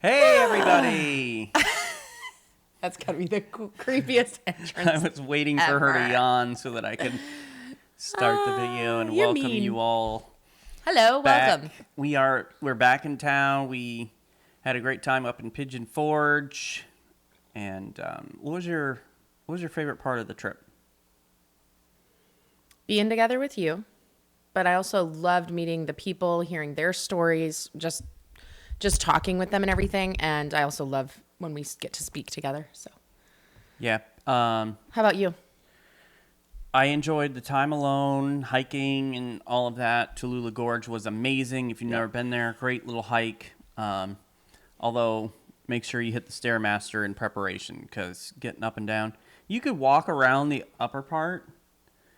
Hey, everybody! That's gotta be the creepiest entrance. I was waiting for her to yawn so that I could start the video and welcome you all. Hello, back. welcome. We're back in town. We had a great time up in Pigeon Forge. And what was your favorite part of the trip? Being together with you, but I also loved meeting the people, hearing their stories, just talking with them and everything. And I also love when we get to speak together. So, yeah. How about you? I enjoyed the time alone, hiking and all of that. Tallulah Gorge was amazing. If you've never been there, great little hike. Although, make sure you hit the Stairmaster in preparation because getting up and down. You could walk around the upper part.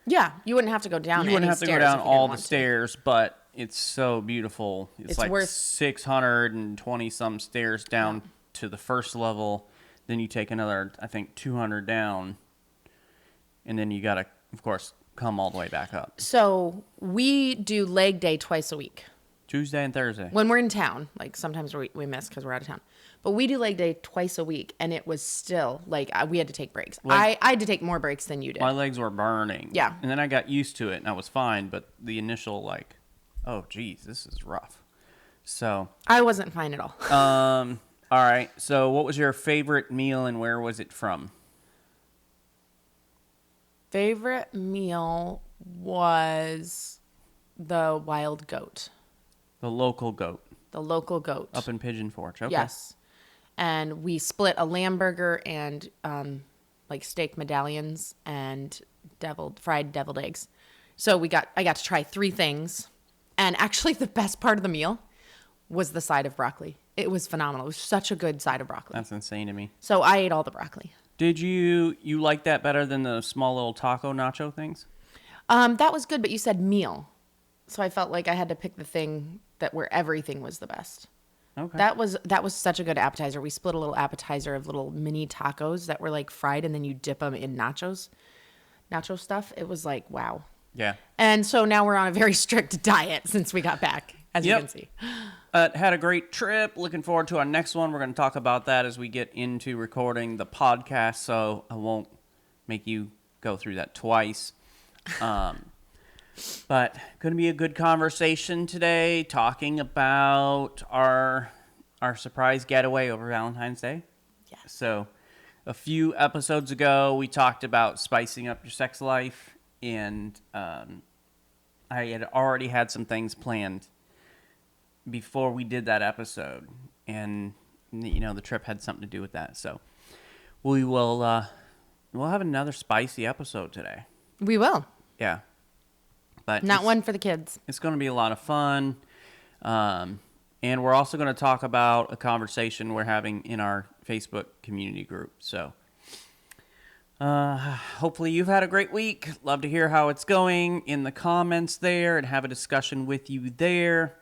Yeah, you wouldn't have to go down. You wouldn't have to go down all the stairs, but it's so beautiful. It's like worth 620 some stairs down to the first level. Then you take another, I think, 200 down, and then you gotta, of course, come all the way back up. So we do leg day twice a week. Tuesday and Thursday. When we're in town, like sometimes we miss because we're out of town. But we do leg day twice a week, and it was still, like, we had to take breaks. I had to take more breaks than you did. My legs were burning. Yeah. And then I got used to it, and I was fine, but the initial, like, oh, geez, this is rough. So. I wasn't fine at all. All right. So what was your favorite meal, and where was it from? Favorite meal was the wild goat. The local goat. The local goat. Up in Pigeon Forge. Okay. Yes. And we split a lamb burger and like steak medallions and fried deviled eggs. So I got to try 3 things. And actually the best part of the meal was the side of broccoli. It was phenomenal. It was such a good side of broccoli. That's insane to me. So I ate all the broccoli. Did you like that better than the small little taco nacho things? That was good, but you said meal. So I felt like I had to pick the thing where everything was the best. Okay. That was such a good appetizer. We split a little appetizer of little mini tacos that were like fried, and then you dip them in nacho stuff. It was like, wow. Yeah. And so now we're on a very strict diet since we got back, as you can see. Had a great trip. Looking forward to our next one. We're going to talk about that as we get into recording the podcast, so I won't make you go through that twice. But going to be a good conversation today, talking about our surprise getaway over Valentine's Day. Yeah. So a few episodes ago, we talked about spicing up your sex life, and I had already had some things planned before we did that episode, and the trip had something to do with that. So we'll have another spicy episode today. We will. Yeah. But not one for the kids. It's going to be a lot of fun. And we're also going to talk about a conversation we're having in our Facebook community group. So hopefully you've had a great week. Love to hear how it's going in the comments there and have a discussion with you there.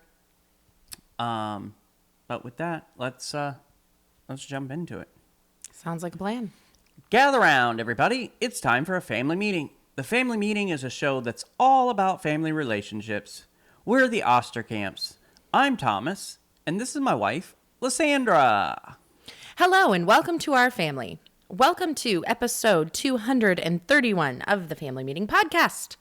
But with that, let's jump into it. Sounds like a plan. Gather round, everybody. It's time for a family meeting. The Family Meeting is a show that's all about family relationships. We're the Osterkamps. I'm Thomas, and this is my wife, Lysandra. Hello, and welcome to our family. Welcome to episode 231 of the Family Meeting podcast.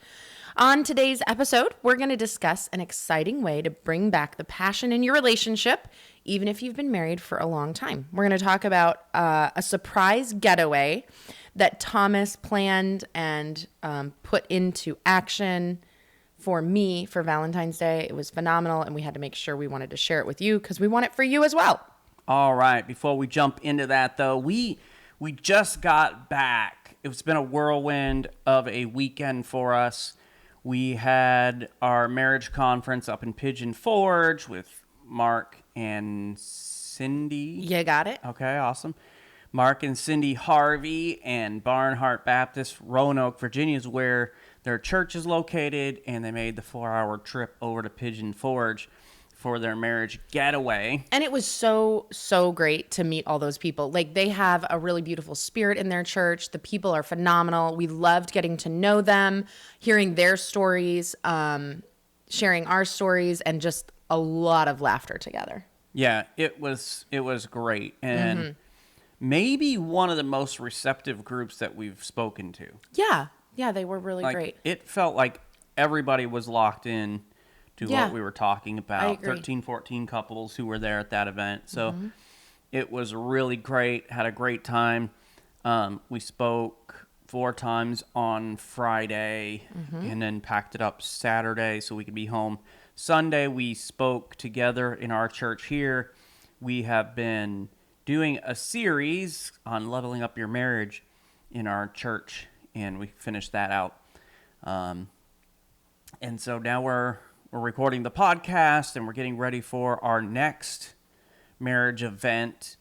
On today's episode, we're going to discuss an exciting way to bring back the passion in your relationship, even if you've been married for a long time. We're going to talk about a surprise getaway that Thomas planned and put into action for me for Valentine's Day. It was phenomenal, and we had to make sure we wanted to share it with you because we want it for you as well. All right. Before we jump into that, though, we just got back. It's been a whirlwind of a weekend for us. We had our marriage conference up in Pigeon Forge with Mark and Cindy. You got it. Okay, awesome. Mark and Cindy Harvey and Barnhart Baptist, Roanoke, Virginia is where their church is located, and they made the 4-hour trip over to Pigeon Forge for their marriage getaway. And it was so, so great to meet all those people. Like, they have a really beautiful spirit in their church. The people are phenomenal. We loved getting to know them, hearing their stories, sharing our stories, and just a lot of laughter together. Yeah, it was great, and maybe one of the most receptive groups that we've spoken to. Yeah. Yeah, they were really Like great. it felt like everybody was locked in to Yeah, what we were talking about. agree. 13, 14 couples who were there at that event. So it was really great. Had a great time. We spoke 4 times on Friday and then packed it up Saturday so we could be home. Sunday, we spoke together in our church here. We have been doing a series on leveling up your marriage in our church, and we finished that out. And so now we're recording the podcast, and we're getting ready for our next marriage event.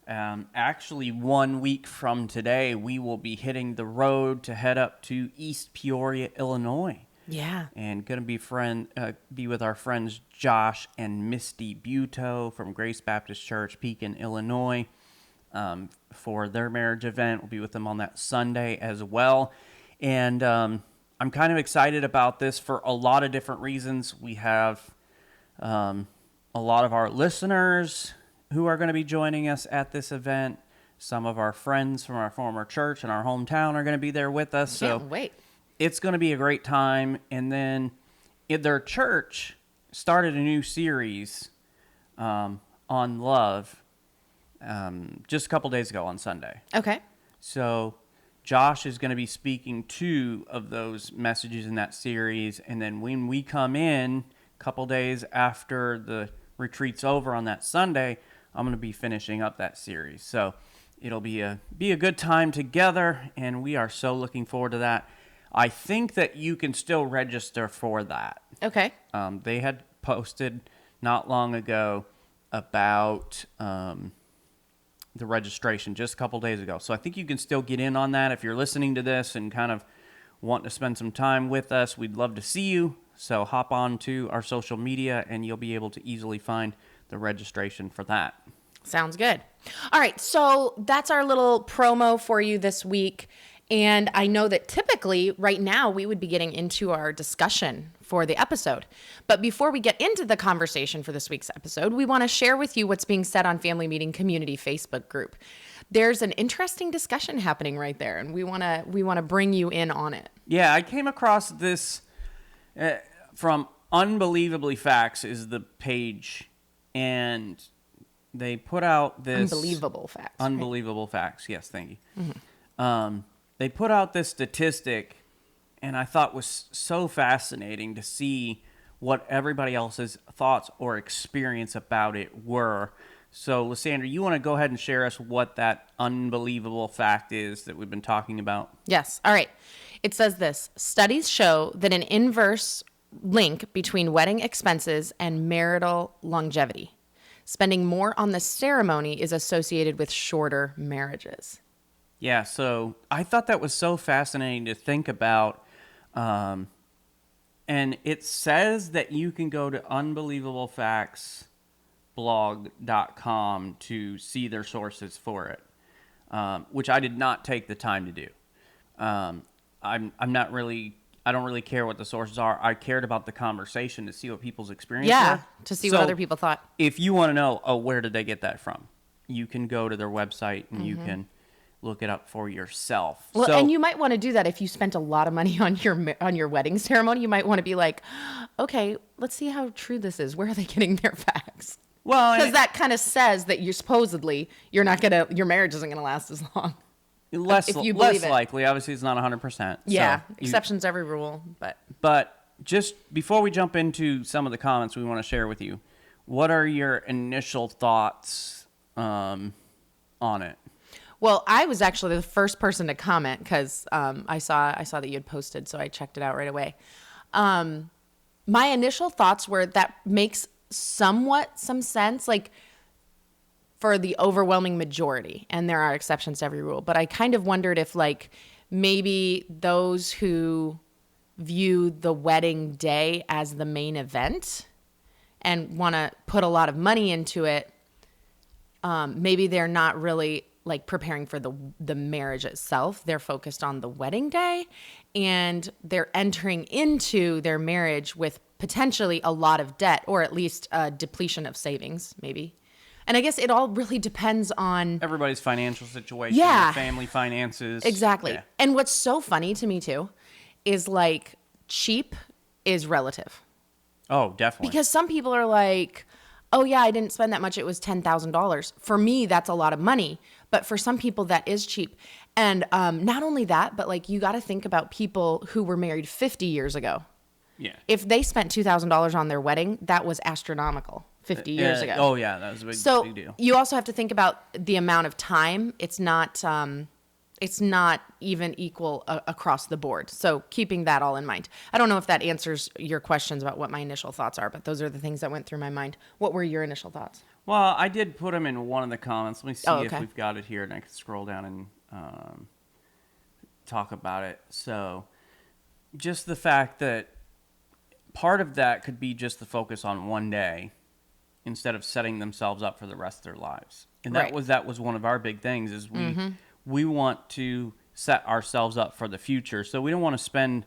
Actually, 1 week from today, we will be hitting the road to head up to East Peoria, Illinois. Yeah. And going to be with our friends Josh and Misty Buteau from Grace Baptist Church, Pekin, Illinois, for their marriage event. We'll be with them on that Sunday as well. And I'm kind of excited about this for a lot of different reasons. We have a lot of our listeners who are going to be joining us at this event. Some of our friends from our former church and our hometown are going to be there with us. Can't wait. It's going to be a great time. And then their church started a new series on love just a couple days ago on Sunday. Okay. So Josh is going to be speaking 2 of those messages in that series. And then when we come in a couple days after the retreat's over on that Sunday, I'm going to be finishing up that series. So it'll be a good time together, and we are so looking forward to that. I think that you can still register for that. Okay. They had posted not long ago about the registration just a couple days ago. So I think you can still get in on that. If you're listening to this and kind of want to spend some time with us, we'd love to see you. So hop on to our social media, and you'll be able to easily find the registration for that. Sounds good. All right. So that's our little promo for you this week. And I know that typically right now we would be getting into our discussion for the episode. But before we get into the conversation for this week's episode, we want to share with you what's being said on Family Meeting Community Facebook group. There's an interesting discussion happening right there, and we want to bring you in on it. Yeah, I came across this from Unbelievably Facts is the page, and they put out this... Unbelievable Facts. Unbelievable Facts, yes, thank you. Mm-hmm. They put out this statistic, and I thought was so fascinating to see what everybody else's thoughts or experience about it were. So, Lysandra, you want to go ahead and share us what that unbelievable fact is that we've been talking about? Yes. All right. It says this: studies show that an inverse link between wedding expenses and marital longevity. Spending more on the ceremony is associated with shorter marriages. Yeah, so I thought that was so fascinating to think about. And it says that you can go to unbelievablefactsblog.com to see their sources for it, which I did not take the time to do. I don't really care what the sources are. I cared about the conversation to see what people's experiences were. To see what other people thought. If you want to know, where did they get that from? You can go to their website and you can look it up for yourself. Well, and you might want to do that if you spent a lot of money on your wedding ceremony. You might want to be like, okay, let's see how true this is. Where are they getting their facts? Well, because that kind of says that your marriage isn't gonna last as long. Less likely. Obviously, it's not 100%. Yeah, exceptions every rule. But just before we jump into some of the comments we want to share with you, what are your initial thoughts on it? Well, I was actually the first person to comment because I saw that you had posted, so I checked it out right away. My initial thoughts were that makes somewhat some sense, like for the overwhelming majority, and there are exceptions to every rule. But I kind of wondered if, like, maybe those who view the wedding day as the main event and want to put a lot of money into it, maybe they're not really like preparing for the marriage itself. They're focused on the wedding day, and they're entering into their marriage with potentially a lot of debt, or at least a depletion of savings, maybe. And I guess it all really depends on everybody's financial situation, Yeah. family finances. exactly. Yeah. And what's so funny to me too is like cheap is relative. Oh, definitely. Because some people are like, oh, yeah, I didn't spend that much. It was $10,000. For me, that's a lot of money. But for some people, that is cheap. And not only that, but like you got to think about people who were married 50 years ago. Yeah. If they spent $2,000 on their wedding, that was astronomical 50 years ago. Oh, yeah. That was a big deal. You also have to think about the amount of time. It's not even equal across the board. So keeping that all in mind. I don't know if that answers your questions about what my initial thoughts are, but those are the things that went through my mind. What were your initial thoughts? Well, I did put them in one of the comments. Let me see if okay. we've got it here, and I can scroll down and talk about it. So just the fact that part of that could be just the focus on one day instead of setting themselves up for the rest of their lives. And that was one of our big things is we want to set ourselves up for the future. So we don't want to spend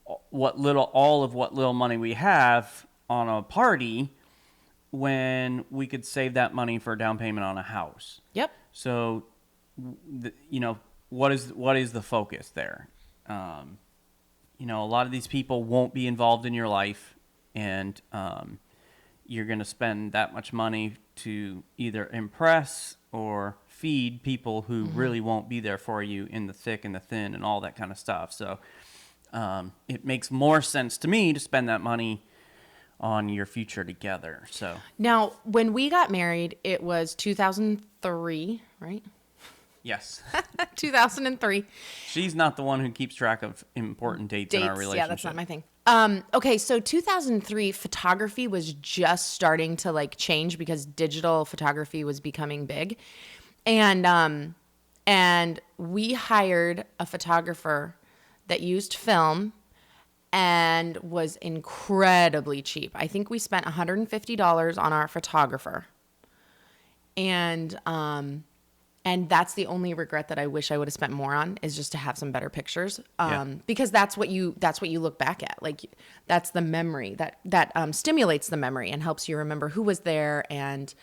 all of what little money we have on a party when we could save that money for a down payment on a house. Yep. So, what is the focus there? A lot of these people won't be involved in your life, and you're going to spend that much money to either impress or feed people who really won't be there for you in the thick and the thin and all that kind of stuff. So it makes more sense to me to spend that money on your future together. So now, when we got married, it was 2003, right? Yes. 2003. She's not the one who keeps track of important dates in our relationship. Yeah, that's not my thing. Okay, so 2003, photography was just starting to like change because digital photography was becoming big. And we hired a photographer that used film and was incredibly cheap. I think we spent $150 on our photographer. And that's the only regret that I wish I would have spent more on is just to have some better pictures. Because that's what you look back at. Like that's the memory that stimulates the memory and helps you remember who was there and,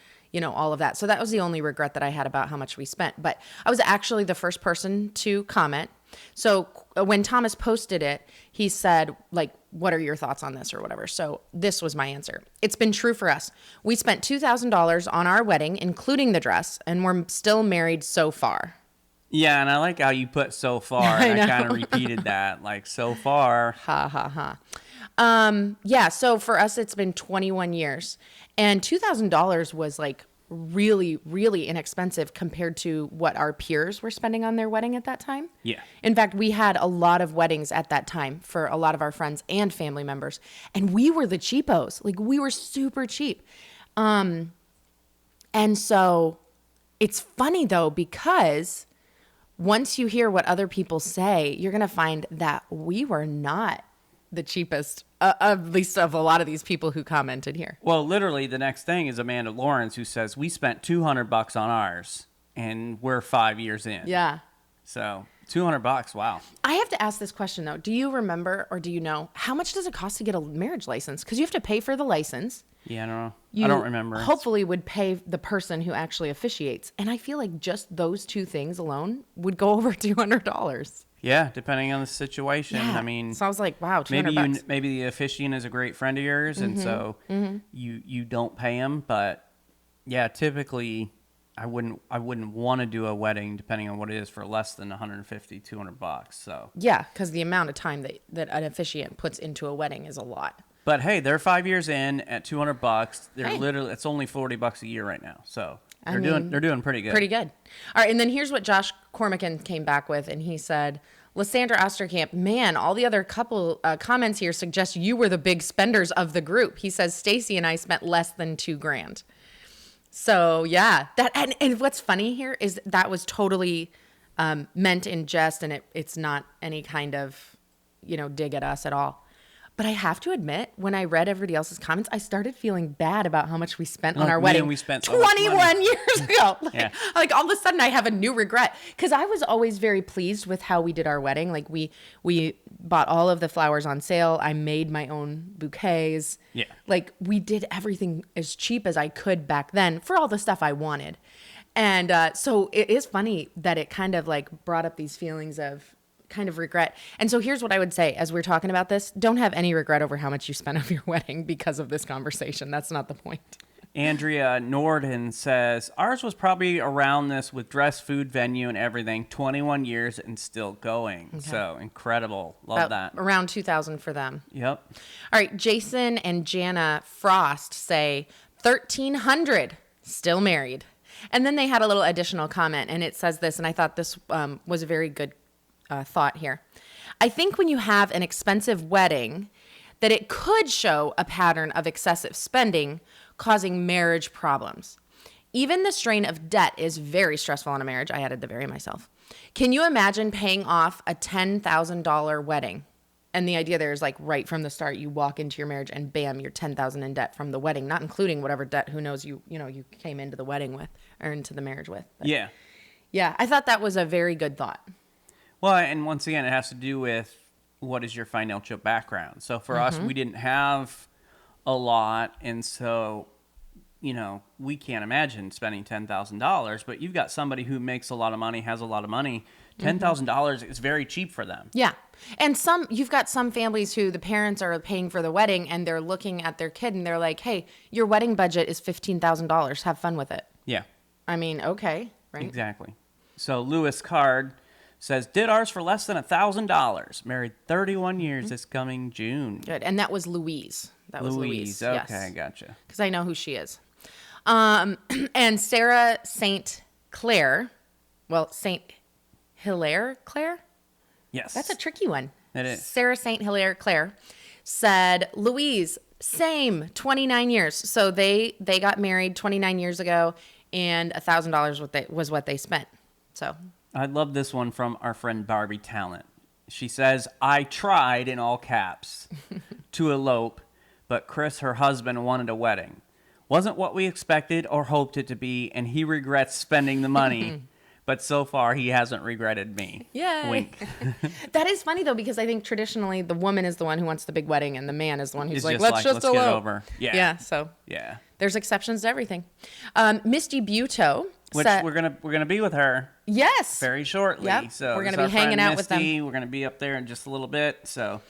all of that. So that was the only regret that I had about how much we spent. But I was actually the first person to comment. So when Thomas posted it, he said, like, what are your thoughts on this or whatever? So this was my answer. It's been true for us. We spent $2,000 on our wedding, including the dress, and we're still married so far. Yeah, and I like how you put so far, and I kind of repeated that, like, so far. Ha, ha, ha. Yeah, so for us, it's been 21 years. And $2,000 was, like, really, really inexpensive compared to what our peers were spending on their wedding at that time. Yeah. In fact, we had a lot of weddings at that time for a lot of our friends and family members. And we were the cheapos. Like, we were super cheap. And so it's funny, though, because once you hear what other people say, you're going to find that we were not the cheapest, at least of a lot of these people who commented here. Well, literally, the next thing is Amanda Lawrence, who says, we spent $200 on ours, and we're 5 years in. Yeah. So, $200, wow. I have to ask this question, though. Do you remember or do you know, how much does it cost to get a marriage license? Because you have to pay for the license. Yeah, I don't know. You I don't remember. Hopefully would pay the person who actually officiates. And I feel like just those two things alone would go over $200. Yeah, depending on the situation. Yeah. I mean, so I was like, wow, $200. maybe the officiant is a great friend of yours, and so you don't pay him. But yeah, typically I wouldn't want to do a wedding depending on what it is for less than $150, $200. So yeah, because the amount of time that an officiant puts into a wedding is a lot. But hey, they're 5 years in at $200. They're Hey. literally, it's only $40 a year right now. So they're doing pretty good. Pretty good. All right, and then here's what Josh Cormican came back with, and he said, Lysandra Osterkamp, man, all the other couple comments here suggest you were the big spenders of the group. He says Stacy and I spent less than $2,000. So yeah, that and what's funny here is that was totally meant in jest, and it's not any kind of dig at us at all. But I have to admit, when I read everybody else's comments, I started feeling bad about how much we spent on Like, our man, wedding we spent so much 21 money. years ago. Yeah. Like all of a sudden I have a new regret because I was always very pleased with how we did our wedding. Like we bought all of the flowers on sale. I made my own bouquets. Yeah. Like we did everything as cheap as I could back then for all the stuff I wanted. And so it is funny that it kind of like brought up these feelings of kind of regret. And so here's what I would say as we're talking about this. Don't have any regret over how much you spent on your wedding because of this conversation. That's not the point. Andrea Norden says, ours was probably around this with dress, food, venue, and everything. 21 years and still going. Okay. So incredible. Love that. Around 2000 for them. Yep. All right. Jason and Jana Frost say 1300 still married. And then they had a little additional comment and it says this, and I thought this was a very good thought here. I think when you have an expensive wedding, that it could show a pattern of excessive spending causing marriage problems. Even the strain of debt is very stressful on a marriage. I added the very myself. Can you imagine paying off a $10,000 wedding? And the idea there is like right from the start, you walk into your marriage and bam, you're $10,000 in debt from the wedding, not including whatever debt, who knows, you came into the wedding with or into the marriage with. But yeah. Yeah. I thought that was a very good thought. Well, and once again, it has to do with what is your financial background. So for us, we didn't have a lot. And so, we can't imagine spending $10,000, but you've got somebody who makes a lot of money, has a lot of money. $10,000 is very cheap for them. Yeah. And you've got some families who the parents are paying for the wedding and they're looking at their kid and they're like, hey, your wedding budget is $15,000. Have fun with it. Yeah. I mean, okay. Right. Exactly. So Lewis Card says, did ours for less than $1,000. Married 31 years this coming June. Good. And that was Louise. That was Louise. Okay, yes. Gotcha. Because I know who she is. And Sarah St. Clair, St. Hilaire Claire? Yes. That's a tricky one. It is. Sarah St. Hilaire Claire said, Louise, same, 29 years. So they got married 29 years ago, and $1,000 was what they spent. So I love this one from our friend Barbie Talent. She says, I tried, in all caps, to elope, but Chris, her husband, wanted a wedding. Wasn't what we expected or hoped it to be, and he regrets spending the money. But so far, he hasn't regretted me. Yay. Wink. That is funny, though, because I think traditionally the woman is the one who wants the big wedding, and the man is the one who's It's like, just let's like, just let's get it elope. over. Yeah. Yeah, so Yeah. there's exceptions to everything. Misty Buto Which said, we're gonna be with her yes, very shortly. Yep. So We're gonna this is be our hanging friend out with them. Misty. We're gonna be up there in just a little bit. So,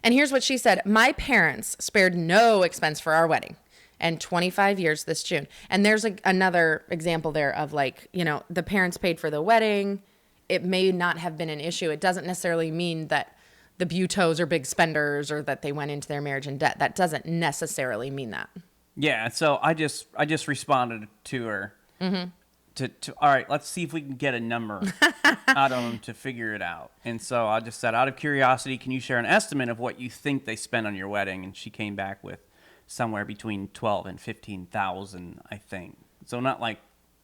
and here's what she said: my parents spared no expense for our wedding, and 25 years this June. And there's another example there of like, the parents paid for the wedding. It may not have been an issue. It doesn't necessarily mean that the Butos are big spenders or that they went into their marriage in debt. That doesn't necessarily mean that. yeah. So I just responded to her. To all right, let's see if we can get a number out of them to figure it out. And so I just said, out of curiosity, can you share an estimate of what you think they spent on your wedding? And she came back with somewhere between 12 and 15,000, I think. So not like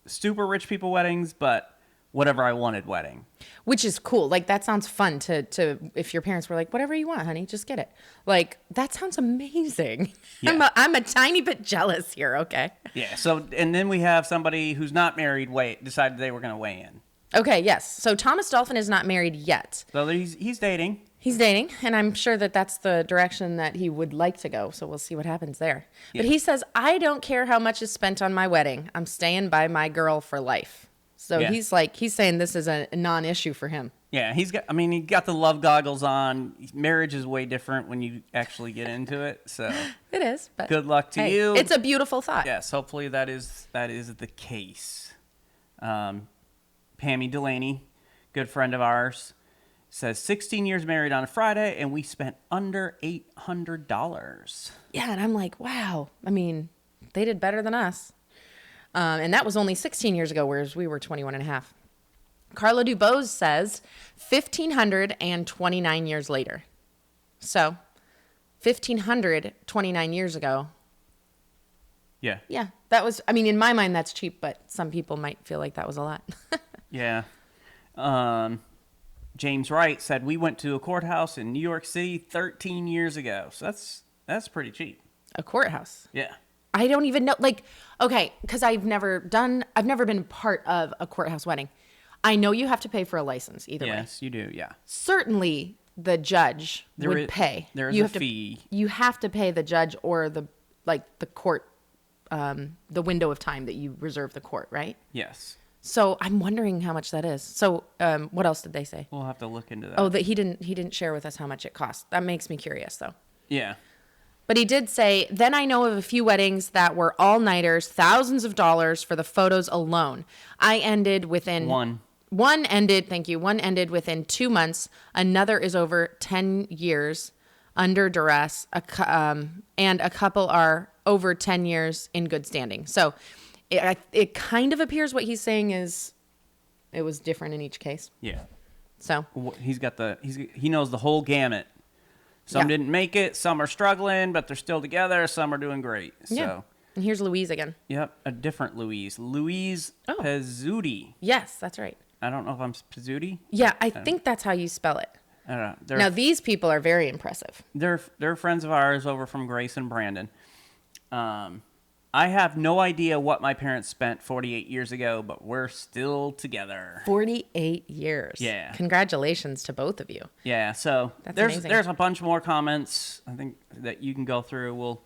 super rich people weddings, but whatever I wanted wedding. Which is cool. Like, that sounds fun to if your parents were like, whatever you want, honey, just get it. Like, that sounds amazing. Yeah. I'm a tiny bit jealous here, okay? Yeah. So, and then we have somebody who's not married decided they were going to weigh in. Okay, yes. So Thomas Dolphin is not married yet. So he's dating. He's dating, and I'm sure that that's the direction that he would like to go, so we'll see what happens there. Yeah. But he says, I don't care how much is spent on my wedding. I'm staying by my girl for life. So Yeah. he's saying this is a non-issue for him. Yeah, he got the love goggles on. Marriage is way different when you actually get into it. So It is, but good luck to hey, you. it's a beautiful thought. Yes, hopefully that is the case. Pammy Delaney, good friend of ours, says 16 years married on a Friday, and we spent under $800. Yeah, and I'm like, wow. I mean, they did better than us. And that was only 16 years ago, whereas we were 21 and a half. Carla Dubose says 1,529 years later. So 1,529 years ago. Yeah. Yeah, that was, I mean, in my mind, that's cheap, but some people might feel like that was a lot. Yeah. James Wright said we went to a courthouse in New York City 13 years ago. So that's pretty cheap. A courthouse. Yeah. I don't even know. Like, okay, because I've never been part of a courthouse wedding. I know you have to pay for a license either way. Yes, you do. Yeah. Certainly, the judge would pay. There is a fee. You have to pay the judge or the court, the window of time that you reserve the court, right? Yes. So I'm wondering how much that is. So what else did they say? We'll have to look into that. Oh, that he didn't share with us how much it cost. That makes me curious, though. Yeah. But he did say, then I know of a few weddings that were all-nighters, thousands of dollars for the photos alone. I ended within... One ended within 2 months. Another is over 10 years under duress. And a couple are over 10 years in good standing. So it kind of appears what he's saying is it was different in each case. Yeah. So he knows the whole gamut. Some didn't make it. Some are struggling, but they're still together. Some are doing great. So. Yeah. And here's Louise again. Yep, a different Louise. Louise Pizzuti. Yes, that's right. I don't know if I'm Pizzuti. Yeah, I think that's how you spell it. I don't know. Now, these people are very impressive. They're friends of ours over from Grace and Brandon. I have no idea what my parents spent 48 years ago, but we're still together. 48 years. Yeah. Congratulations to both of you. Yeah, so That's there's amazing. there's a bunch more comments, I think, that you can go through. We'll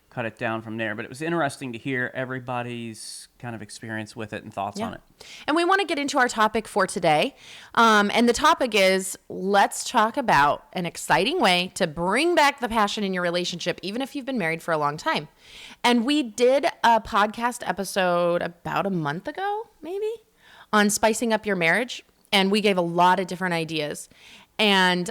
cut it down from there. But it was interesting to hear everybody's kind of experience with it and thoughts on it. And we want to get into our topic for today. And the topic is, let's talk about an exciting way to bring back the passion in your relationship, even if you've been married for a long time. And we did a podcast episode about a month ago, maybe, on spicing up your marriage. And we gave a lot of different ideas. And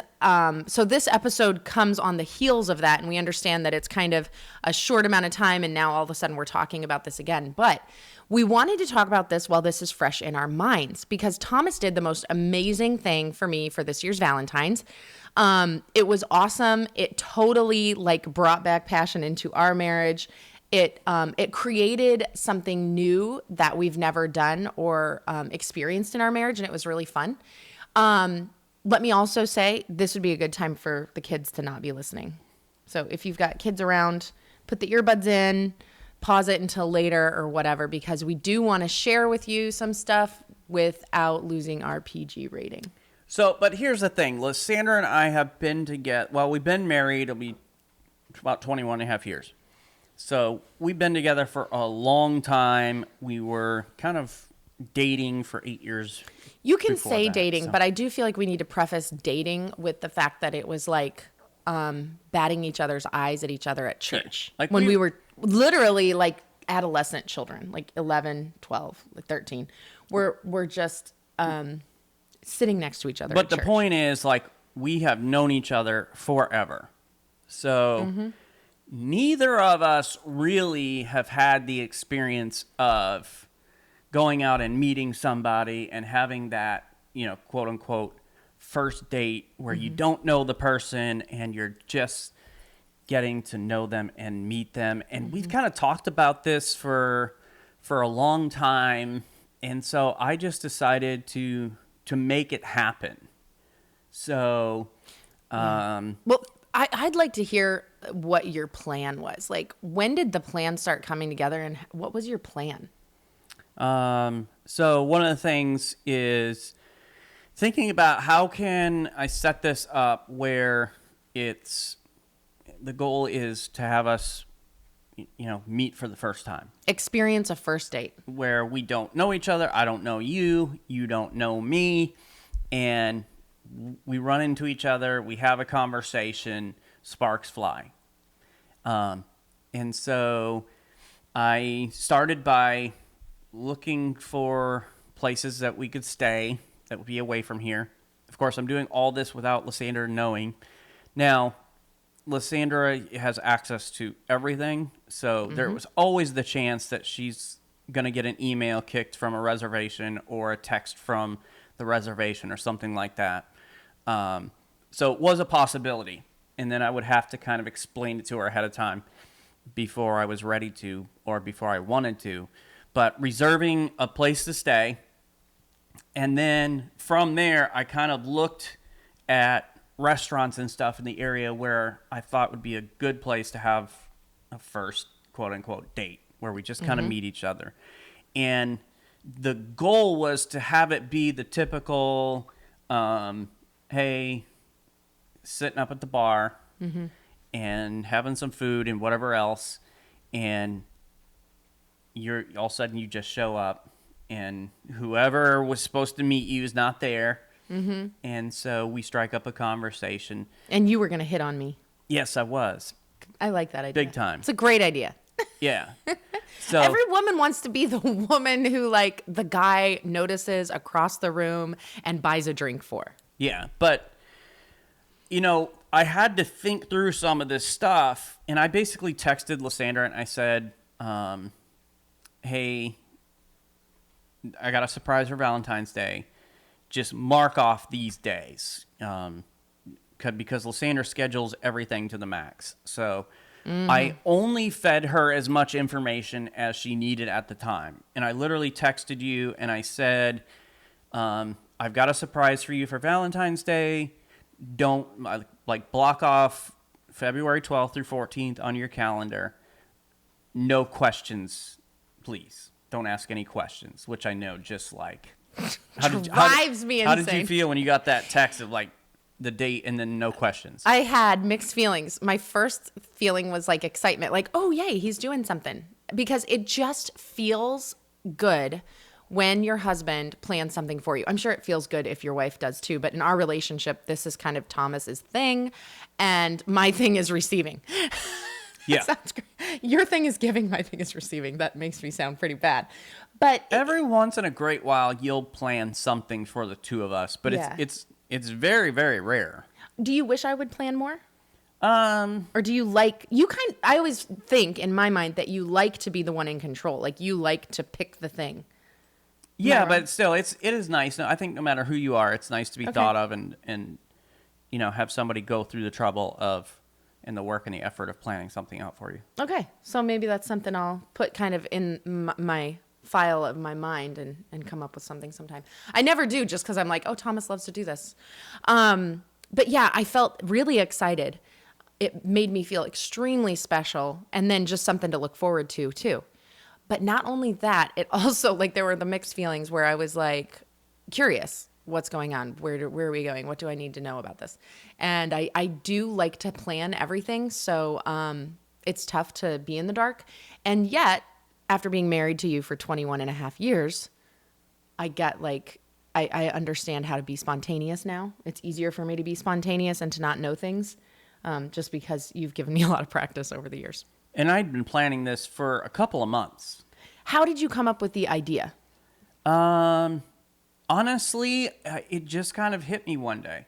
so this episode comes on the heels of that, and we understand that it's kind of a short amount of time, and now all of a sudden we're talking about this again. But we wanted to talk about this while this is fresh in our minds, because Thomas did the most amazing thing for me for this year's Valentine's. It was awesome. It totally brought back passion into our marriage. It created something new that we've never done or experienced in our marriage, and it was really fun. Let me also say this would be a good time for the kids to not be listening. So if you've got kids around, put the earbuds in, pause it until later or whatever, because we do want to share with you some stuff without losing our PG rating. So, but here's the thing. Lysandra and I have been together. Well, we've been married. It'll be about 21 and a half years. So we've been together for a long time. We were kind of dating for 8 years. You can say dating, but I do feel like we need to preface dating with the fact that it was like batting each other's eyes at each other at church. Like when we were literally like adolescent children, like 11, 12, like 13. We're just sitting next to each other. But at the church. point is, like, we have known each other forever. So neither of us really have had the experience of going out and meeting somebody and having that, quote unquote, first date where you don't know the person and you're just getting to know them and meet them. And we've kind of talked about this for a long time. And so I just decided to make it happen. So, well, I'd like to hear what your plan was. Like, when did the plan start coming together, and what was your plan? So one of the things is thinking about how can I set this up where the goal is to have us, meet for the first time. Experience a first date. Where we don't know each other. I don't know you. You don't know me. And we run into each other. We have a conversation. Sparks fly. And so I started by looking for places that we could stay that would be away from here. Of course, I'm doing all this without Lysandra knowing. Now, Lysandra has access to everything, so there was always the chance that she's going to get an email kicked from a reservation or a text from the reservation or something like that. So it was a possibility, and then I would have to kind of explain it to her ahead of time before I was ready to or before I wanted to. But reserving a place to stay And then from there, I kind of looked at restaurants and stuff in the area where I thought would be a good place to have a first quote unquote date where we just kind of meet each other. And the goal was to have it be the typical, hey, sitting up at the bar and having some food and whatever else. And you're all of a sudden you just show up and whoever was supposed to meet you is not there. And so we strike up a conversation. And you were going to hit on me. Yes, I was. I like that idea. Big time. It's a great idea. Yeah. So every woman wants to be the woman who, like, the guy notices across the room and buys a drink for. Yeah. But, you know, I had to think through some of this stuff. And I basically texted Lysandra and I said, hey, I got a surprise for Valentine's Day. Just mark off these days. Because Lysandra schedules everything to the max. So I only fed her as much information as she needed at the time. And I literally texted you and I said, I've got a surprise for you for Valentine's Day. Don't block off February 12th through 14th on your calendar. No questions, please. Don't ask any questions, which I know just like drives me insane. How did you feel when you got that text of like the date and then no questions? I had mixed feelings. My first feeling was like excitement, like, oh, yay, he's doing something. Because it just feels good when your husband plans something for you. I'm sure it feels good if your wife does too, but in our relationship, this is kind of Thomas's thing, and my thing is receiving. Yeah. Sounds great. Your thing is giving, my thing is receiving. That makes me sound pretty bad. But every once in a great while, you'll plan something for the two of us, but Yeah. it's very, very rare. Do you wish I would plan more? Or do you like, I always think in my mind that you like to be the one in control. Like you like to pick the thing. Yeah, right? but still, it is nice. I think no matter who you are, it's nice to be thought of and you know, have somebody go through the trouble of and the work and the effort of planning something out for you. Okay. So maybe that's something I'll put kind of in my file of my mind and come up with something sometime. I never do just because I'm like, oh, Thomas loves to do this. But yeah, I felt really excited. It made me feel extremely special and then just something to look forward to too. But not only that, it also, like, there were the mixed feelings where I was like curious. What's going on? Where are we going? What do I need to know about this? And I do like to plan everything. So it's tough to be in the dark. And yet, after being married to you for 21 and a half years, I get like, I understand how to be spontaneous now. It's easier for me to be spontaneous and to not know things just because you've given me a lot of practice over the years. And I'd been planning this for a couple of months. How did you come up with the idea? Honestly, it just kind of hit me one day.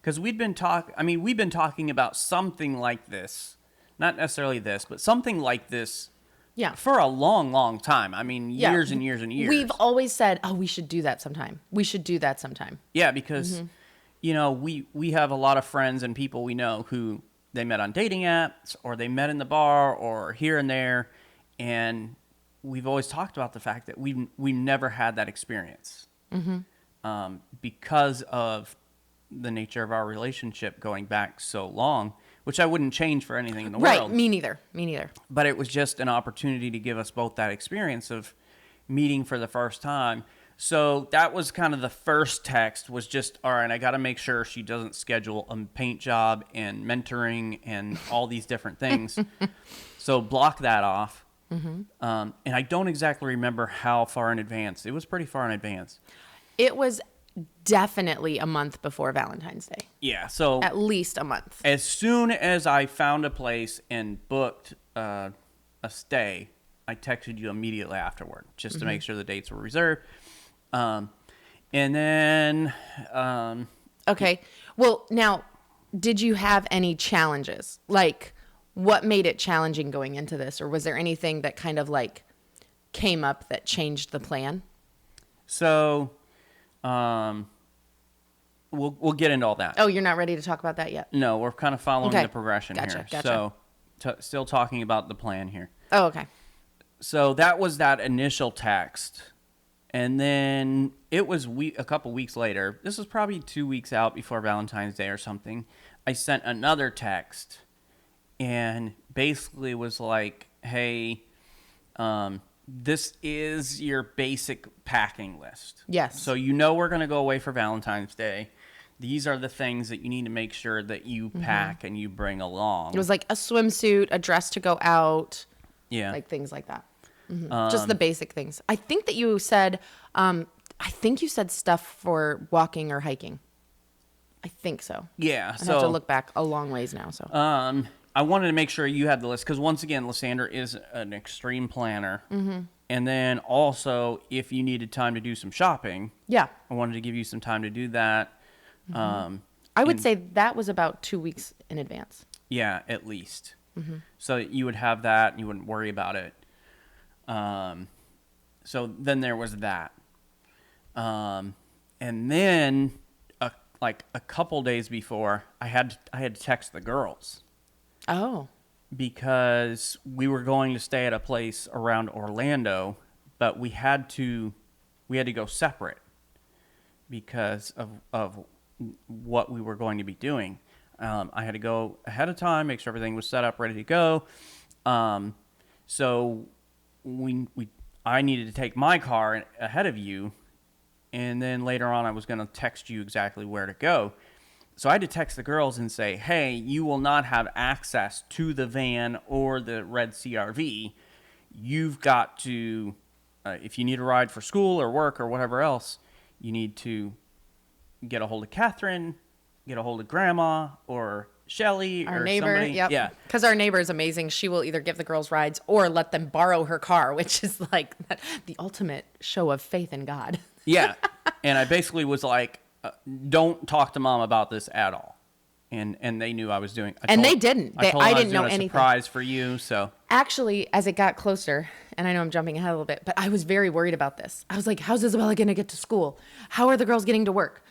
Because we've been talking about something like this. Not necessarily this, but something like this for a long, long time. I mean, years and years and years. We've always said, oh, we should do that sometime. We should do that sometime. Yeah, because, you know, we have a lot of friends and people we know who they met on dating apps or they met in the bar or here and there. And we've always talked about the fact that we've never had that experience. Because of the nature of our relationship going back so long, which I wouldn't change for anything in the world. Right, me neither. But it was just an opportunity to give us both that experience of meeting for the first time. So that was kind of the first text was just, all right, I got to make sure she doesn't schedule a paint job and mentoring and all these different things. So block that off. And I don't exactly remember how far in advance. It was pretty far in advance. It was definitely a month before Valentine's Day. Yeah, so at least a month. As soon as I found a place and booked a stay, I texted you immediately afterward just to make sure the dates were reserved. And then... okay. Well, now, did you have any challenges? Like, what made it challenging going into this? Or was there anything that kind of like came up that changed the plan? So... we'll get into all that. Oh, you're not ready to talk about that yet? No, we're kind of following the progression here. Gotcha. So, still talking about the plan here. Oh, okay. So that was that initial text, And then it was a couple weeks later. This was probably 2 weeks out before Valentine's Day or something. I sent another text and basically was like, hey, this is your basic packing list. Yes. So you know we're going to go away for Valentine's Day. These are the things that you need to make sure that you pack and you bring along. It was like a swimsuit, a dress to go out. Yeah. Like things like that. Just the basic things. I think that you said, stuff for walking or hiking. I think so. Yeah. I have to look back a long ways now. So. I wanted to make sure you had the list because once again, Lysandra is an extreme planner. And then also, if you needed time to do some shopping, Yeah. I wanted to give you some time to do that. I would say that was about 2 weeks in advance. Yeah, at least. So you would have that and you wouldn't worry about it. So then there was that. And then a couple days before, I had to text the girls Oh. because we were going to stay at a place around Orlando, but we had to go separate because of what we were going to be doing. I had to go ahead of time, make sure everything was set up, ready to go. So I needed to take my car ahead of you, and then later on I was going to text you exactly where to go. So I had to text the girls and say, hey, you will not have access to the van or the red CRV. You've got to, if you need a ride for school or work or whatever else, you need to get a hold of Catherine, get a hold of Grandma or Shelly Our or neighbor, somebody. yep. Yeah. Because our neighbor is amazing. She will either give the girls rides or let them borrow her car, which is like the ultimate show of faith in God. Yeah. And I basically was like, don't talk to Mom about this at all. And they knew I was doing. They didn't. I told them I was didn't know doing anything. A surprise for you. So Actually, as it got closer, and I know I'm jumping ahead a little bit, but I was very worried about this. I was like, how's Isabella going to get to school? How are the girls getting to work?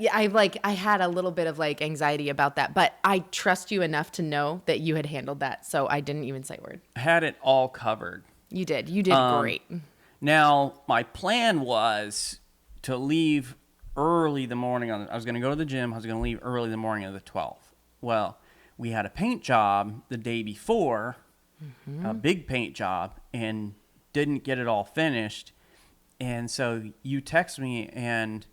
I had a little bit of like anxiety about that, but I trust you enough to know that you had handled that. So I didn't even say a word. I had it all covered. You did. You did great. Now, my plan was to leave early the morning. I was going to go to the gym. I was going to leave early the morning of the 12th. Well, we had a paint job the day before, a big paint job, and didn't get it all finished. And so you text me and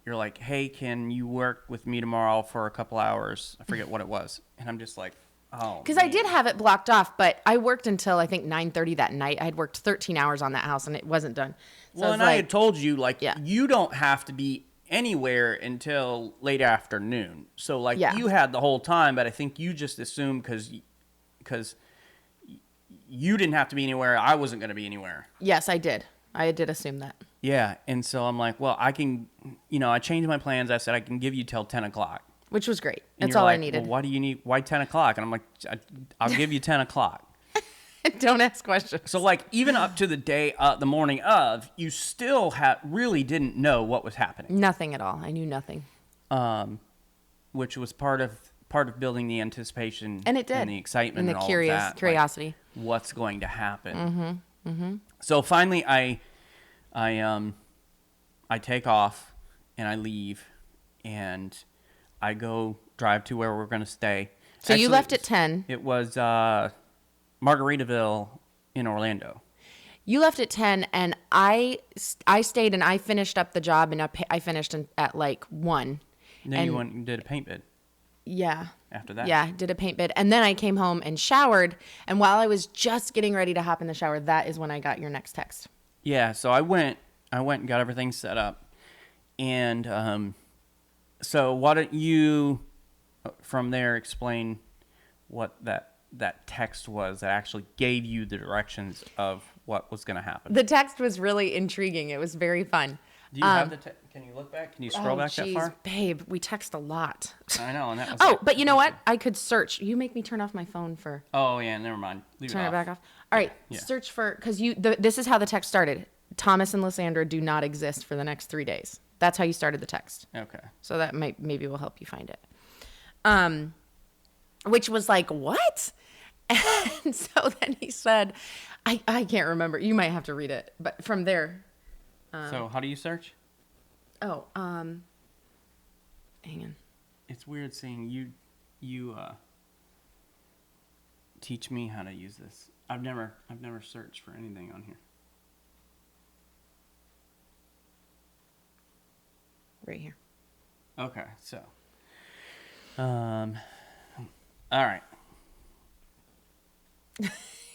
you're like, hey, can you work with me tomorrow for a couple hours? I forget what it was. And I'm just like, oh. Because I did have it blocked off, but I worked until I think 9:30 that night. I had worked 13 hours on that house and it wasn't done. So Well, and I had told you, like, Yeah. you don't have to be anywhere until late afternoon. So, like, Yeah. you had the whole time, but I think you just assumed because you didn't have to be anywhere, I wasn't going to be anywhere. Yes, I did. I did assume that. Yeah, and so I'm like, well, I can, I changed my plans. I said I can give you till 10 o'clock. Which was great. And That's you're all I like, needed. Well, why do you need, why 10 o'clock? And I'm like, I'll give you 10 o'clock. Don't ask questions. So, like, even up to the day, the morning of, you still really didn't know what was happening. Nothing at all. I knew nothing. Which was part of building the anticipation And it did. and the excitement And the all of that, curiosity. like, what's going to happen? So finally, I take off and I leave and I go drive to where we're going to stay. So you left at 10. It was Margaritaville in Orlando. You left at 10, and I stayed and I finished up the job, and I finished at like 1. And then you went and did a paint bid Yeah. after that. Yeah, did a paint bid. And then I came home and showered. And while I was just getting ready to hop in the shower, that is when I got your next text. Yeah, so I went and got everything set up. And so why don't you, from there, explain what that text was that actually gave you the directions of what was going to happen. The text was really intriguing. It was very fun. Do you have the text? Can you look back? Can you scroll back that far? Babe, we text a lot. I know, and that was Oh, but you know what? I could search. You make me turn off my phone for... Oh, yeah, never mind. Leave Turn it it off. back off. All right, Yeah. search for... Because this is how the text started. Thomas and Lysandra do not exist for the next 3 days. That's how you started the text. Okay. So that maybe will help you find it. Which was like, what? And so then he said, I can't remember. You might have to read it. But from there, So how do you search? Oh, hang on. It's weird seeing you teach me how to use this. I've never searched for anything on here. Right here. Okay, so all right.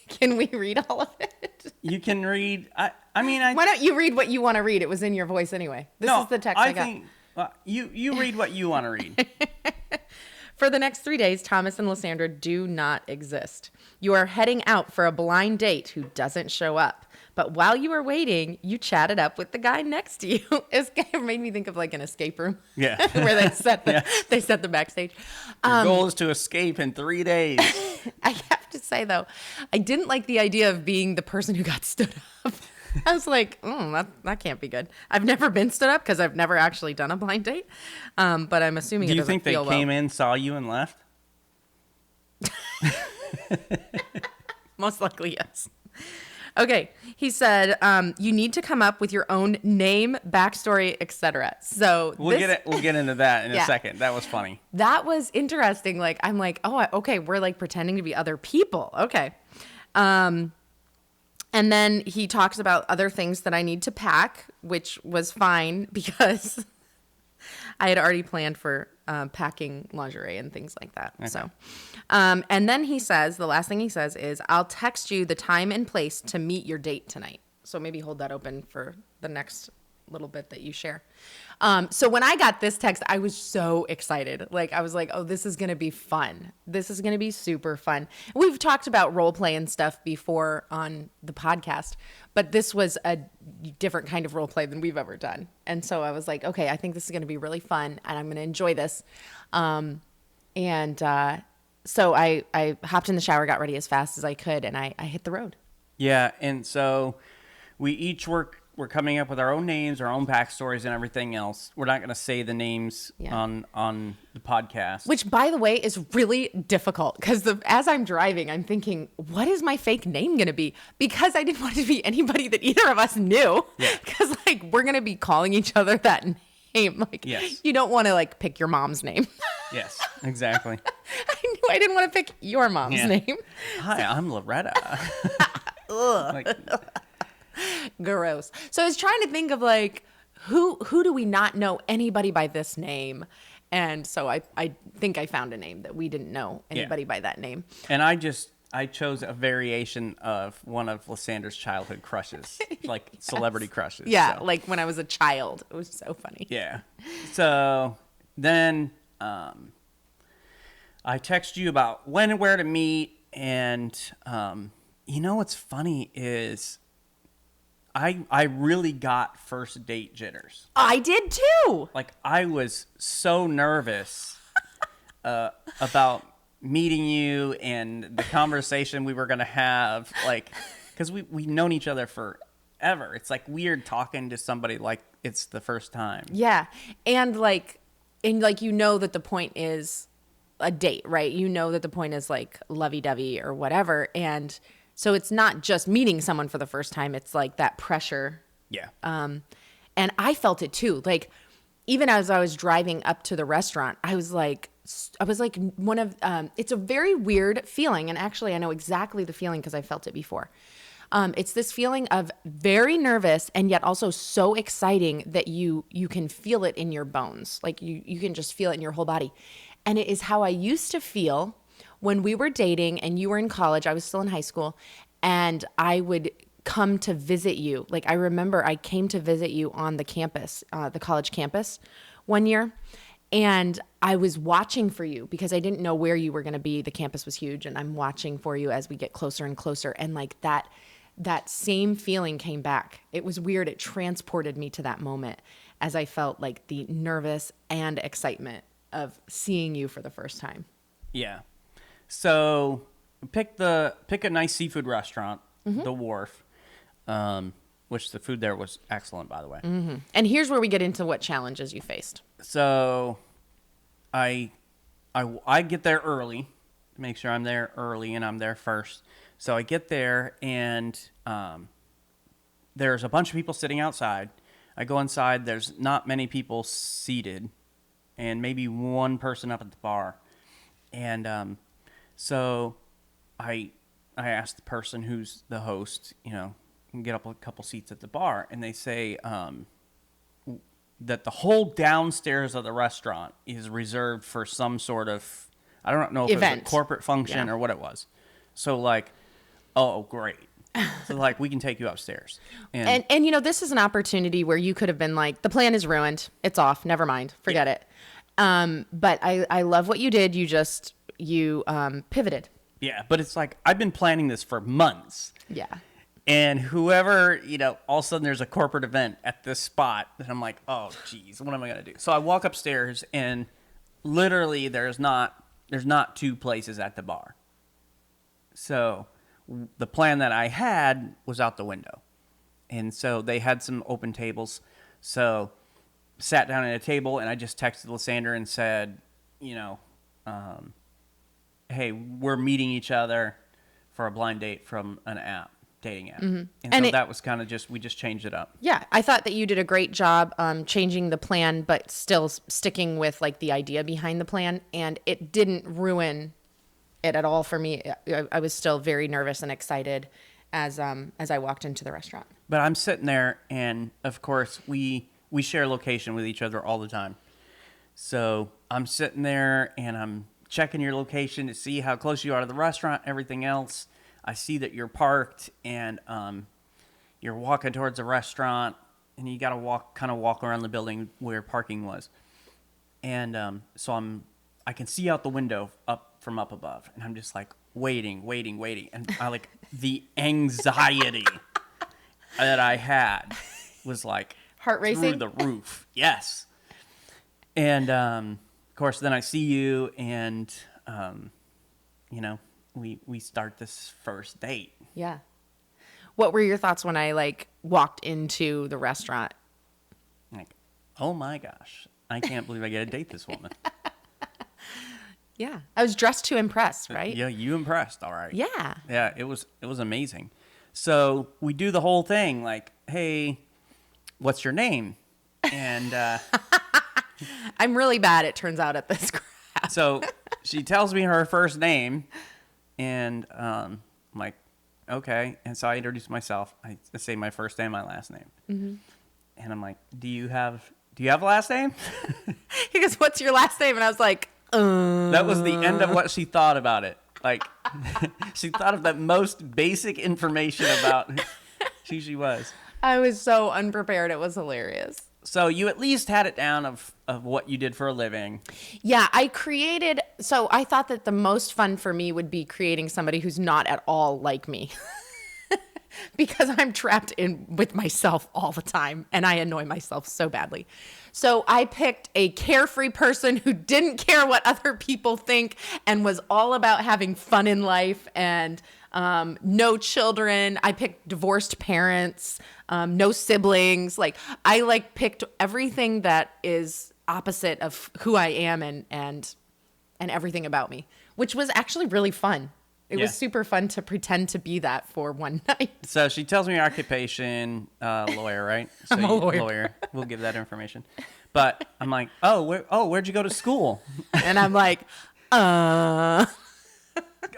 Can we read all of it? You can read. I mean, Why don't you read what you want to read? It was in your voice anyway. This is the text I got. think you read what you want to read. For the next 3 days, Thomas and Lysandra do not exist. You are heading out for a blind date who doesn't show up. But while you were waiting, you chatted up with the guy next to you. It made me think of like an escape room. Yeah. Where they set the backstage. Your goal is to escape in 3 days. I have to say, though, I didn't like the idea of being the person who got stood up. I was like, that can't be good. I've never been stood up because I've never actually done a blind date. But I'm assuming Do it you doesn't think they feel came well. in, saw you, and left? Most likely, yes. Okay, he said, you need to come up with your own name, backstory, etc. So We'll get into that in Yeah. a second. That was funny. that was interesting. Like, I'm like, okay, we're like pretending to be other people. Okay. And then he talks about other things that I need to pack, which was fine because I had already planned for packing lingerie and things like that. Okay. So, and then he says, the last thing he says is, I'll text you the time and place to meet your date tonight. So maybe hold that open for the next little bit that you share. So when I got this text, I was so excited. Like, I was like, oh, this is going to be fun. This is going to be super fun. We've talked about role play and stuff before on the podcast, but this was a different kind of role play than we've ever done. And so I was like, okay, I think this is going to be really fun and I'm going to enjoy this. So I hopped in the shower, got ready as fast as I could, and I hit the road. Yeah, and so we each we're coming up with our own names, our own backstories, and everything else. We're not going to say the names on the podcast. Which, by the way, is really difficult because as I'm driving, I'm thinking, what is my fake name going to be? Because I didn't want it to be anybody that either of us knew. Yeah. Because, like, we're going to be calling each other that name. Like, Yes. You don't want to, like, pick your mom's name. Yes, exactly. I knew I didn't want to pick your mom's name. Hi, I'm Loretta. Like, Gross. So I was trying to think of, like, who do we not know anybody by this name? And so I think I found a name that we didn't know anybody by that name. and I chose a variation of one of Lysandra's childhood crushes, like celebrity crushes. Yeah, so. like when I was a child. It was so funny. Yeah. So then I text you about when and where to meet, and you know what's funny is I really got first date jitters. I did too. Like, I was so nervous about meeting you and the conversation we were going to have, like, because we've known each other forever. It's, like, weird talking to somebody like it's the first time. Yeah. And you know that the point is a date, right? You know that the point is like lovey-dovey or whatever. And so it's not just meeting someone for the first time. It's like that pressure. Yeah. And I felt it too. Like, even as I was driving up to the restaurant, I was like one of, it's a very weird feeling. And actually I know exactly the feeling because I felt it before. It's this feeling of very nervous and yet also so exciting that you can feel it in your bones. Like you can just feel it in your whole body. And it is how I used to feel when we were dating and you were in college. I was still in high school, and I would come to visit you. Like, I remember I came to visit you on the campus, the college campus one year, and I was watching for you because I didn't know where you were going to be. The campus was huge, and I'm watching for you as we get closer and closer. And like that same feeling came back. It was weird. It transported me to that moment as I felt like the nervous and excitement of seeing you for the first time. Yeah. So pick a nice seafood restaurant, The Wharf, which the food there was excellent, by the way. Mm-hmm. And here's where we get into what challenges you faced. So I get there early to make sure I'm there early and I'm there first. So I get there, and there's a bunch of people sitting outside. I go inside. There's not many people seated, and maybe one person up at the bar. And so I asked the person who's the host, get up a couple seats at the bar, and they say that the whole downstairs of the restaurant is reserved for some sort of, I don't know if event. it was a corporate function or what it was. So like, oh, great. So like, we can take you upstairs. And this is an opportunity where you could have been like, the plan is ruined. It's off. Never mind. Forget it. But I love what you did. You pivoted. Yeah. But it's like, I've been planning this for months. Yeah. And whoever, all of a sudden there's a corporate event at this spot, and I'm like, oh, geez, what am I going to do? So I walk upstairs, and literally there's not 2 places at the bar. So the plan that I had was out the window. And so they had some open tables. So sat down at a table, and I just texted Lysandra and said, hey, we're meeting each other for a blind date from an app. Dating app. Mm-hmm. And so that was kind of we just changed it up. Yeah. I thought that you did a great job changing the plan, but still sticking with like the idea behind the plan. And it didn't ruin it at all for me. I was still very nervous and excited as I walked into the restaurant. But I'm sitting there, and of course we share location with each other all the time. So I'm sitting there, and I'm checking your location to see how close you are to the restaurant, everything else. I see that you're parked, and you're walking towards the restaurant, and you got to walk around the building where parking was. And so I can see out the window from up above, and I'm just like waiting, and I like the anxiety that I had was like heart racing through the roof. Yes. And of course, then I see you, and we start this first date. Yeah. What were your thoughts when I walked into the restaurant? Like, oh my gosh, I can't believe I get to date this woman. Yeah. I was dressed to impress, right? Yeah, you impressed, all right. Yeah. Yeah, it was amazing. So we do the whole thing like, hey, what's your name? And I'm really bad, it turns out, at this crap. So she tells me her first name. And I'm like, okay. And so I introduce myself. I say my first name, my last name. Mm-hmm. And I'm like, do you have a last name? He goes, what's your last name? And I was like, That was the end of what she thought about it. Like, she thought of the most basic information about who she was. I was so unprepared. It was hilarious. So you at least had it down of what you did for a living. Yeah, I thought that the most fun for me would be creating somebody who's not at all like me. Because I'm trapped in with myself all the time, and I annoy myself so badly. So I picked a carefree person who didn't care what other people think and was all about having fun in life, and no children. I picked divorced parents, no siblings. I picked everything that is opposite of who I am and everything about me, which was actually really fun. It was super fun to pretend to be that for one night. So she tells me your occupation, lawyer, right? So I'm a lawyer. We'll give that information. But I'm like, where'd you go to school? And I'm like,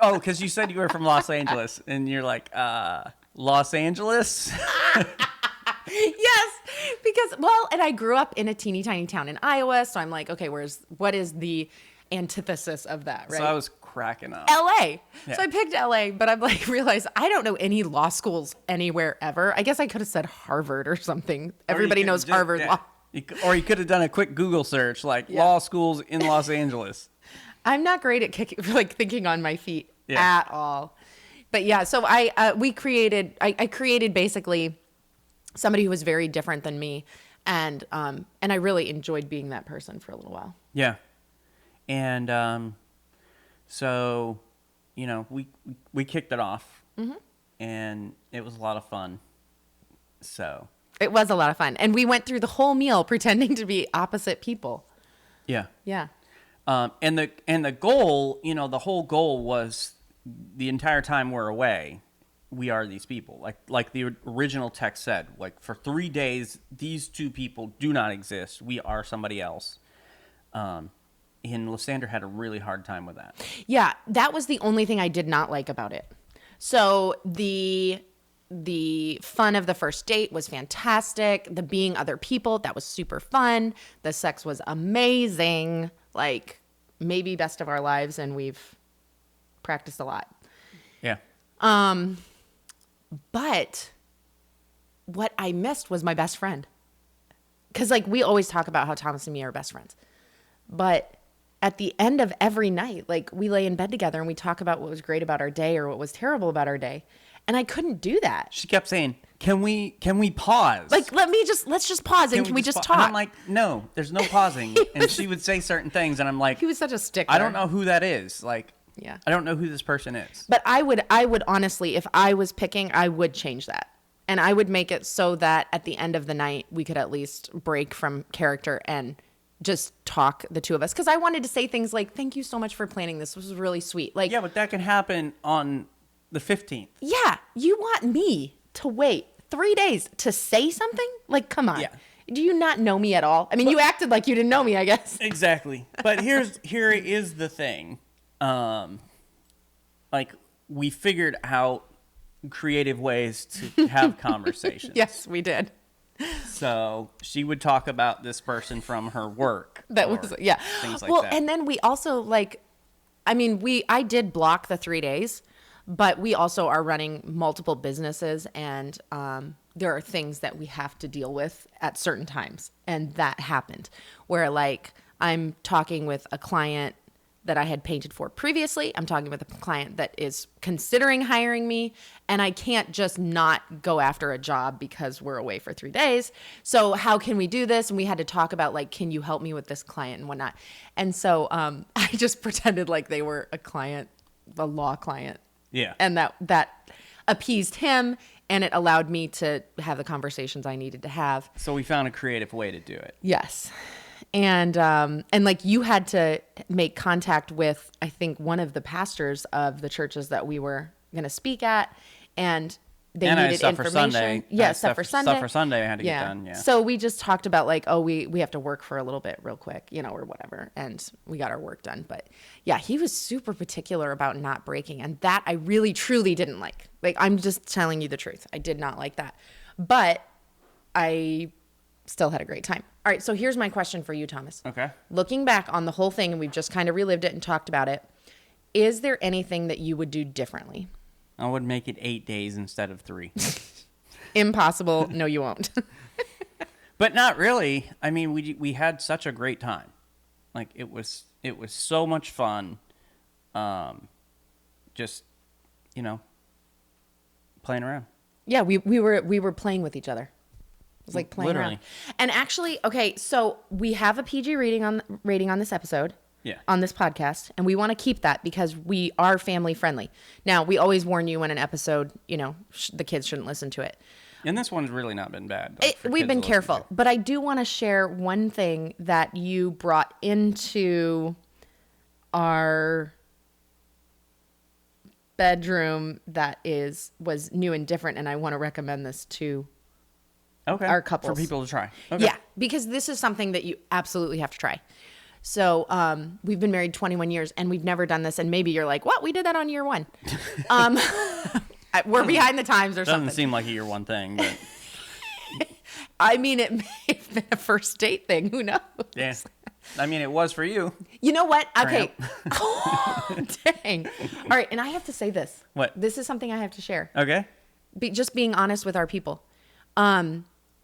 Oh, because you said you were from Los Angeles, and you're like, Los Angeles? Yes, because, and I grew up in a teeny tiny town in Iowa, so I'm like, okay, what is the antithesis of that, right? So I was cracking up. LA. Yeah. So I picked LA, but I'm like, realized I don't know any law schools anywhere ever. I guess I could have said Harvard or something. Everybody knows Harvard law. Or you could have done a quick Google search, law schools in Los Angeles. I'm not great at thinking on my feet at all. But yeah, so I created basically somebody who was very different than me, and I really enjoyed being that person for a little while. Yeah. And so, we kicked it off, mm-hmm. and it was a lot of fun. So it was a lot of fun, and we went through the whole meal pretending to be opposite people. Yeah. Yeah. And the goal, the whole goal was the entire time we're away we are these people. Like the original text said, like for 3 days, these two people do not exist. We are somebody else. And Lysandra had a really hard time with that. Yeah, that was the only thing I did not like about it. So the fun of the first date was fantastic. The being other people, that was super fun. The sex was amazing. Like maybe best of our lives, and we've practiced a lot. Yeah. But what I missed was my best friend. Because like we always talk about how Thomas and me are best friends. But at the end of every night, like we lay in bed together and we talk about what was great about our day or what was terrible about our day. And I couldn't do that. She kept saying, can we pause? Like, let's just pause and can we just talk? And I'm like, no, there's no pausing. And she would say certain things and I'm like, He was such a stickler. I don't know who that is. Like, yeah. I don't know who this person is. But I would honestly, if I was picking, I would change that. And I would make it so that at the end of the night, we could at least break from character and just talk, the two of us. Because I wanted to say things like, thank you so much for planning this. This was really sweet. Like, yeah, but that can happen on the 15th. Yeah. You want me to wait 3 days to say something? Like, come on. Yeah. Do you not know me at all? I mean, you acted like you didn't know me, I guess. Exactly. But here is the thing. Like we figured out creative ways to have conversations. Yes, we did. So she would talk about this person from her work. That was, yeah. Things like well, that. and then we also I did block the 3 days, but we also are running multiple businesses and, there are things that we have to deal with at certain times. And that happened where like I'm talking with a client that I had painted for previously. I'm talking with a client that is considering hiring me, and I can't just not go after a job because we're away for 3 days. So how can we do this? And we had to talk about like, can you help me with this client and whatnot? And so I just pretended like they were a client, a law client. Yeah. And that appeased him, and it allowed me to have the conversations I needed to have. So we found a creative way to do it. Yes. And like you had to make contact with, I think, one of the pastors of the churches that we were going to speak at, and they needed stuff information. For Sunday. Yeah, stuff for Sunday. Stuff for Sunday I had to get done. Yeah. So we just talked about like, oh, we have to work for a little bit real quick, or whatever. And we got our work done. But yeah, he was super particular about not breaking. And that I really, truly didn't like. Like, I'm just telling you the truth. I did not like that. But I still had a great time. All right. So here's my question for you, Thomas. Okay. Looking back on the whole thing, and we've just kind of relived it and talked about it, is there anything that you would do differently? I would make it 8 days instead of 3. Impossible. No, you won't. But not really. I mean, we had such a great time. Like it was so much fun. Just playing around. Yeah, we were playing with each other. It was like playing Literally. around. And actually, okay, so we have a PG rating on this episode. Yeah. On this podcast, and we want to keep that because we are family friendly. Now, we always warn you when an episode, the kids shouldn't listen to it. And this one's really not been bad. We've been careful, but I do want to share one thing that you brought into our bedroom that was new and different, and I want to recommend this to our couples. For people to try. Okay. Yeah, because this is something that you absolutely have to try. So we've been married 21 years, and we've never done this. And maybe you're like, what? We did that on year 1. We're behind the times or something. Doesn't seem like a year 1 thing, but I mean, it may have been a first date thing. Who knows? yeah. I mean, it was for you. You know what? Okay. Oh, dang. All right. And I have to say this. What? This is something I have to share. Okay. Just being honest with our people.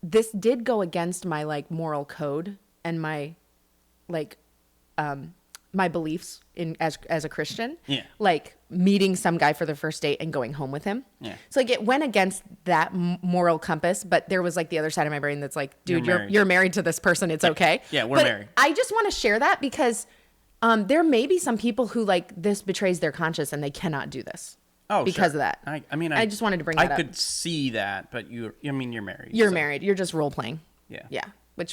This did go against my moral code and my my beliefs as a Christian. Yeah. Like meeting some guy for the first date and going home with him. Yeah. So it went against that moral compass, but there was the other side of my brain that's like, dude, You're you're married to this person. It's okay. Yeah, we're but married. I just want to share that because there may be some people who this betrays their conscience and they cannot do this. Oh, because sure. of that. I just wanted to bring that up. I could see that, but you're married. You're married. You're just role playing. Yeah. Yeah.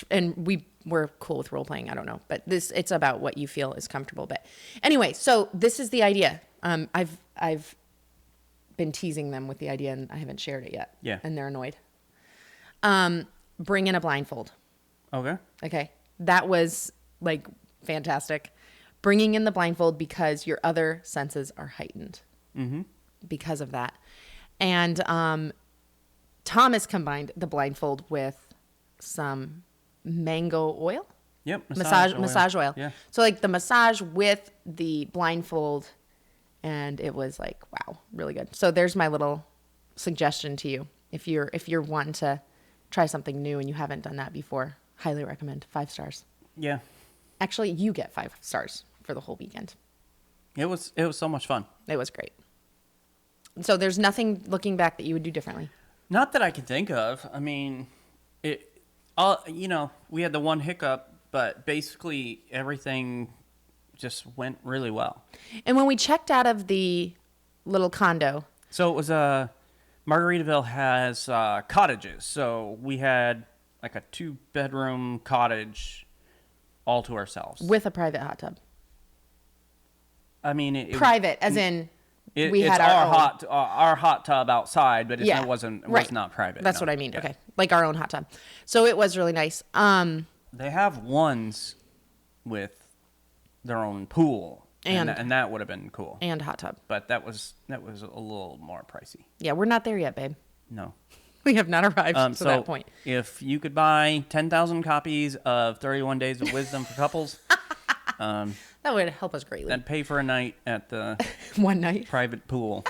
And we're cool with role playing. I don't know, but it's about what you feel is comfortable. But anyway, so this is the idea. I've been teasing them with the idea, and I haven't shared it yet. Yeah. And they're annoyed. Bring in a blindfold. Okay. Okay. That was like fantastic. Bringing in the blindfold because your other senses are heightened because of that. And Thomas combined the blindfold with some mango oil. Yep. Massage oil. Yeah. So like the massage with the blindfold, and it was like, wow, really good. So there's my little suggestion to you. If you're wanting to try something new and you haven't done that before, highly recommend. 5 stars. Yeah. Actually, you get 5 stars for the whole weekend. It was so much fun. It was great. So there's nothing looking back that you would do differently. Not that I can think of. I mean, we had the one hiccup, but basically everything just went really well. And when we checked out of the little condo. So it was Margaritaville has cottages. So we had like a 2-bedroom cottage all to ourselves. With a private hot tub. I mean, private, as in we it's had our hot tub outside, but it was right. not private. That's what I mean. Yeah. Okay, like our own hot tub. So it was really nice. They have ones with their own pool, and that would have been cool. And hot tub, but that was a little more pricey. Yeah, we're not there yet, babe. No, we have not arrived to that point. If you could buy 10,000 copies of 31 Days of Wisdom for couples. That would help us greatly. And pay for a night at the one night private pool.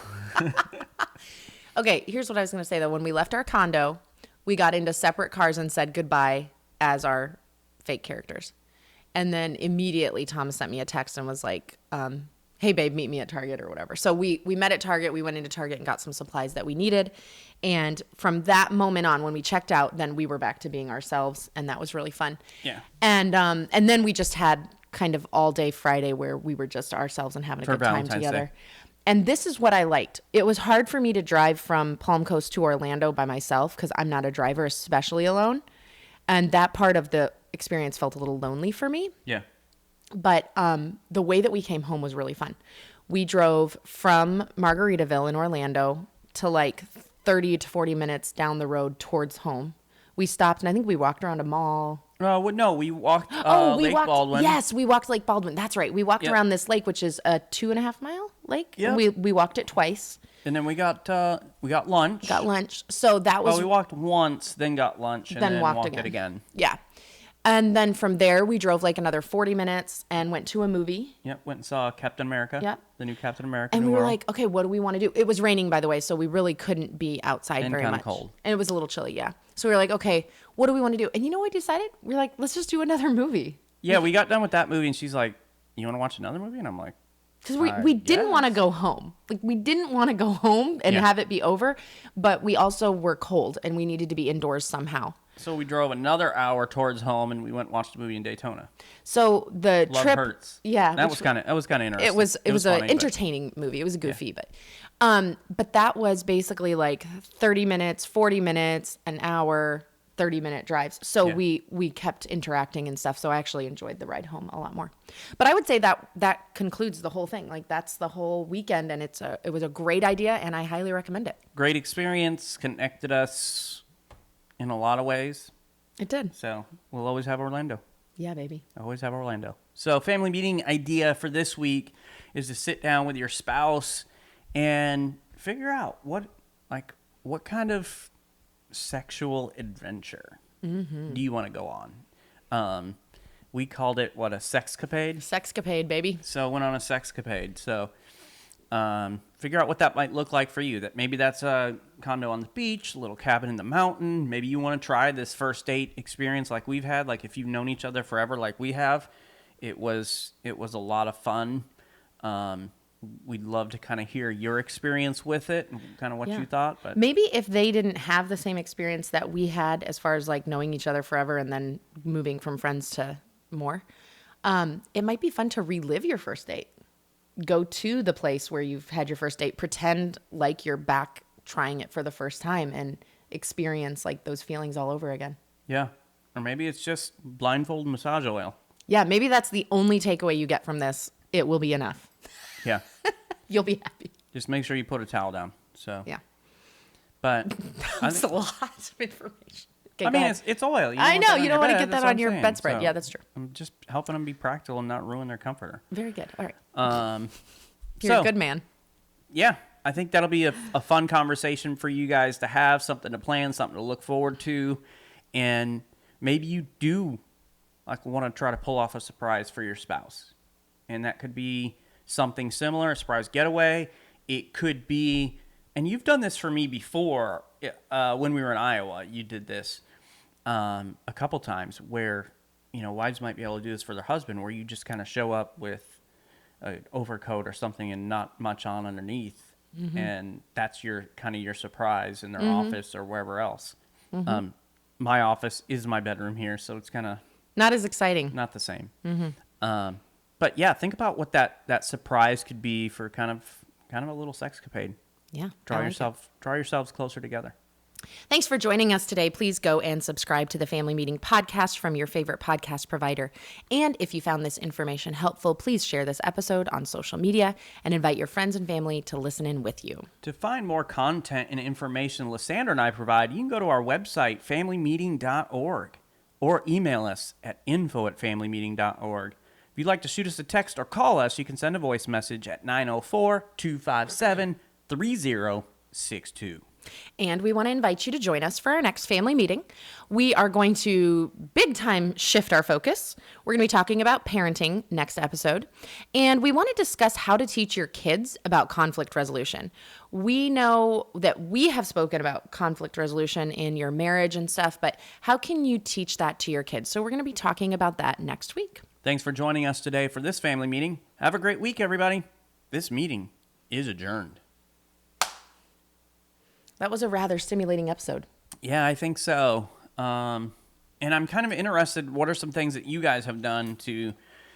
Okay, here's what I was going to say though. When we left our condo, we got into separate cars and said goodbye as our fake characters. And then immediately Thomas sent me a text and was like, hey babe, meet me at Target or whatever. So we met at Target. We went into Target and got some supplies that we needed. And from that moment on, when we checked out, then we were back to being ourselves. And that was really fun. Yeah. And then we just had kind of all day Friday where we were just ourselves and having a good time Valentine's together. Day. And this is what I liked. It was hard for me to drive from Palm Coast to Orlando by myself because I'm not a driver, especially alone. And that part of the experience felt a little lonely for me. Yeah. But the way that we came home was really fun. We drove from Margaritaville in Orlando to like 30 to 40 minutes down the road towards home. We stopped and I think we walked around a mall. No, we walked we Lake walked, Baldwin. Yes, we walked Lake Baldwin. That's right. We walked around this lake, which is a 2.5 mile lake. Yeah. We walked it twice. And then we got lunch. Got lunch. So that was... Well, we walked once, then got lunch, and then walked it again. Yeah. And then from there, we drove like another 40 minutes and went to a movie. Yep, went and saw Captain America. Yep. The new Captain America. And we were like, okay, what do we want to do? It was raining, by the way, so we really couldn't be outside and very much. And kind of cold. And it was a little chilly, yeah. So we were like, okay, what do we want to do? And you know what we decided? We were like, let's just do another movie. Yeah, we got done with that movie, and she's like, you want to watch another movie? And I'm like, because we didn't want to go home. Like, we didn't want to go home and have it be over, but we also were cold, and we needed to be indoors somehow. So we drove another hour towards home, and we went and watched a movie in Daytona. So the Love trip Hurts. Yeah. That was kind of interesting. It was funny, an entertaining movie. It was goofy, but that was basically like 30 minutes, 40 minutes, an hour, 30-minute drives. So we kept interacting and stuff. So I actually enjoyed the ride home a lot more. But I would say that concludes the whole thing. Like, that's the whole weekend, and it was a great idea, and I highly recommend it. Great experience, connected us in a lot of ways. It did. So we'll always have Orlando. Yeah, baby. Always have Orlando. So family meeting idea for this week is to sit down with your spouse and figure out what kind of sexual adventure do you want to go on. We called it, a sexcapade? Sexcapade, baby. So went on a sexcapade. So figure out what that might look like for you. That maybe that's a condo on the beach, a little cabin in the mountain. Maybe you want to try this first date experience like we've had. Like, if you've known each other forever like we have, it was a lot of fun. We'd love to kind of hear your experience with it and kind of what you thought. But maybe if they didn't have the same experience that we had as far as like knowing each other forever and then moving from friends to more, it might be fun to relive your first date. Go to the place where you've had your first date, pretend like you're back trying it for the first time, and experience like those feelings all over again. Yeah. Or maybe it's just blindfold massage oil. Yeah, maybe that's the only takeaway you get from this. It will be enough. Yeah. You'll be happy. Just make sure you put a towel down. So Yeah. But That's a lot of information. Okay, I go mean, ahead. it's oil. You don't I want know. that on You your don't want to bed. get That's that what on I'm your saying. bedspread. So Yeah, that's true. I'm just helping them be practical and not ruin their comforter. Very good. All right. You're So a good man. yeah, I think that'll be a fun conversation for you guys to have, something to plan, something to look forward to, and maybe you do want to try to pull off a surprise for your spouse, and that could be something similar, a surprise getaway. It could be, and you've done this for me before when we were in Iowa. You did this a couple times where wives might be able to do this for their husband, where you just kind of show up with an overcoat or something and not much on underneath, and that's your surprise in their office or wherever else. My office is my bedroom here, so it's kind of Not as exciting. not the same. But yeah, think about what that surprise could be for kind of a little sexcapade. Yeah. Draw I like it. yourselves closer together. Thanks for joining us today. Please go and subscribe to the Family Meeting Podcast from your favorite podcast provider. And if you found this information helpful, please share this episode on social media and invite your friends and family to listen in with you. To find more content and information Lysandra and I provide, you can go to our website, familymeeting.org, or email us at info@familymeeting.org. If you'd like to shoot us a text or call us, you can send a voice message at 904-257-3062. And we want to invite you to join us for our next family meeting. We are going to big time shift our focus. We're going to be talking about parenting next episode. And we want to discuss how to teach your kids about conflict resolution. We know that we have spoken about conflict resolution in your marriage and stuff, but how can you teach that to your kids? So we're going to be talking about that next week. Thanks for joining us today for this family meeting. Have a great week, everybody. This meeting is adjourned. That was a rather stimulating episode. Yeah, I think so. And I'm kind of interested, what are some things that you guys have done to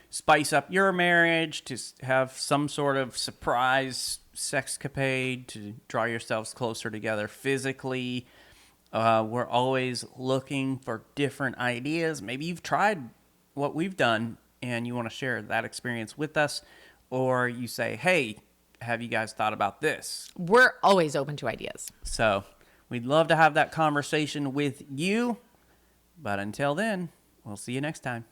spice up your marriage, to have some sort of surprise sexcapade, to draw yourselves closer together physically? We're always looking for different ideas. Maybe you've tried what we've done and you want to share that experience with us, or you say, hey, have you guys thought about this? We're always open to ideas. So we'd love to have that conversation with you. But until then, we'll see you next time.